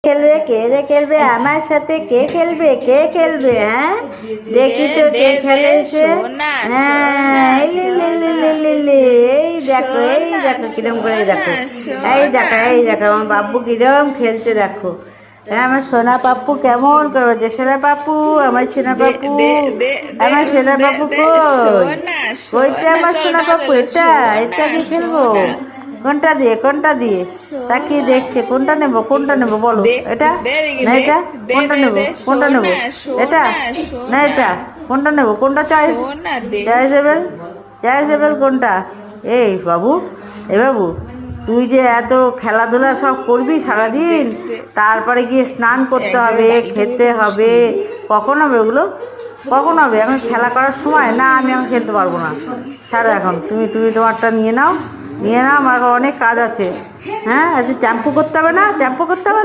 খেলবে? কে রে খেলবে আমার সাথে? কে খেলবে? কে খেলবে? হ্যাঁ, দেখি তো কে খেলে সে। হ্যাঁ, এই লে লে লে লে লে লে, এই দেখো কিরম করে, দেখো এই দেখো আমার বাবু কিরম খেলছে, দেখো। হ্যাঁ, আমার সোনা পাপ্পু কেমন করছে? সোনা পাপ্পু, আমার সোনা পাপ্পু, আমার সোনা পাপ্পু কই? কইটা আমার সোনা পাপ্পু? এটা এটা কি খেলবো? কোনটা দিয়ে, কোনটা দিয়ে? তাকিয়ে দেখছে, কোনটা নেব, কোনটা নেব বলো? এটা না এটা? কোনটা নেব, কোনটা নেব? এটা না এটা? কোনটা নেব, কোনটা চয়েস? চয়েসেবেল, চয়েসেবেল কোনটা? এই বাবু, এ বাবু, তুই যে এত খেলাধুলা সব করবি সারাদিন, তারপরে গিয়ে স্নান করতে হবে, খেতে হবে, কখন হবে ওগুলো? কখন হবে? এখন খেলা করার সময় না, আমি এখন খেলতে পারবো না। ছাড়ো এখন, তুমি তুমি তোমারটা নিয়ে নাও, নিয়ে নাও, আমার অনেক কাজ আছে। হ্যাঁ, আচ্ছা শ্যাম্পু করতে হবে না? শ্যাম্পু করতে হবে